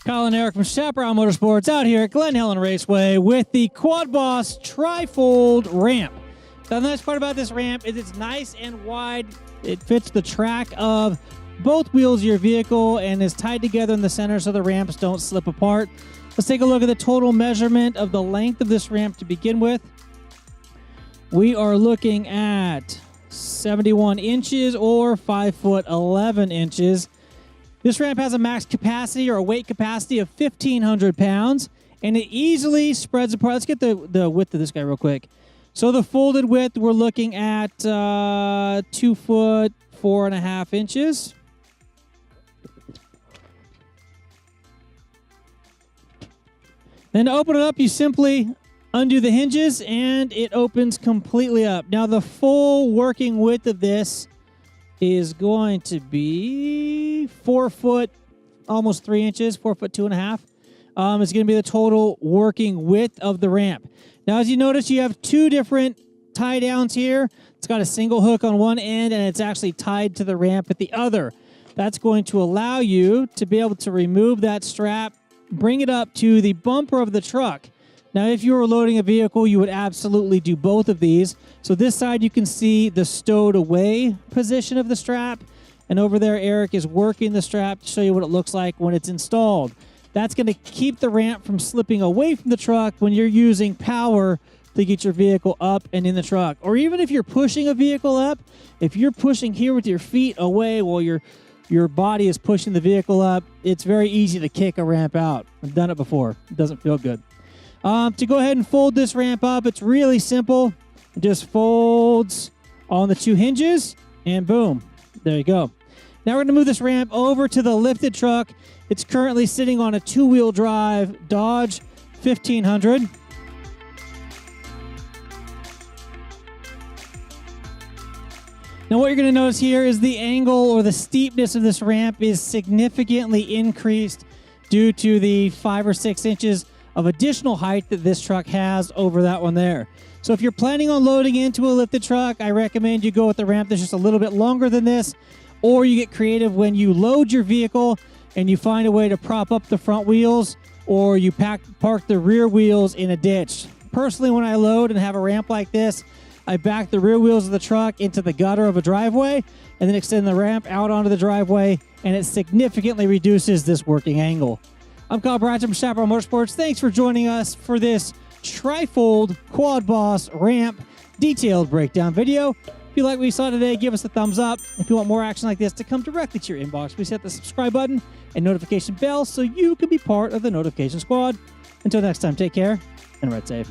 Kyle and Eric from Chaparral Motorsports out here at Glen Helen Raceway with the Quadboss Tri-Fold Ramp. Now, the nice part about this ramp is it's nice and wide. It fits the track of both wheels of your vehicle and is tied together in the center so the ramps don't slip apart. Let's take a look at the total measurement of the length of this ramp to begin with. We are looking at 71 inches or 5 foot 11 inches. This ramp has a max capacity or a weight capacity of 1,500 pounds, and it easily spreads apart. Let's get the width of this guy real quick. So the folded width, we're looking at 2 foot 4.5 inches. Then to open it up, you simply undo the hinges, and it opens completely up. Now, the full working width of this is going to be 4 foot, almost 3 inches, 4 foot 2.5. It's going to be the total working width of the ramp. Now, as you notice, you have two different tie downs here. It's got a single hook on one end, and it's actually tied to the ramp at the other. That's going to allow you to be able to remove that strap, bring it up to the bumper of the truck. Now, if you were loading a vehicle, you would absolutely do both of these. So this side, you can see the stowed away position of the strap. And over there, Eric is working the strap to show you what it looks like when it's installed. That's going to keep the ramp from slipping away from the truck when you're using power to get your vehicle up and in the truck. Or even if you're pushing a vehicle up, if you're pushing here with your feet away while your body is pushing the vehicle up, it's very easy to kick a ramp out. I've done it before. It doesn't feel good. To go ahead and fold this ramp up, it's really simple. It just folds on the two hinges, and boom, there you go. Now we're going to move this ramp over to the lifted truck. It's currently sitting on a two-wheel drive Dodge 1500. Now what you're going to notice here is the angle or the steepness of this ramp is significantly increased due to the 5 or 6 inches of additional height that this truck has over that one there. So if you're planning on loading into a lifted truck, I recommend you go with the ramp that's just a little bit longer than this, or you get creative when you load your vehicle and you find a way to prop up the front wheels, or you park the rear wheels in a ditch. Personally, when I load and have a ramp like this, I back the rear wheels of the truck into the gutter of a driveway and then extend the ramp out onto the driveway, and it significantly reduces this working angle. I'm Kyle from Chaparral Motorsports. Thanks for joining us for this Tri-Fold Quadboss Ramp detailed breakdown video. If you like what you saw today, give us a thumbs up. If you want more action like this to come directly to your inbox, please hit the subscribe button and notification bell so you can be part of the notification squad. Until next time, take care and ride safe.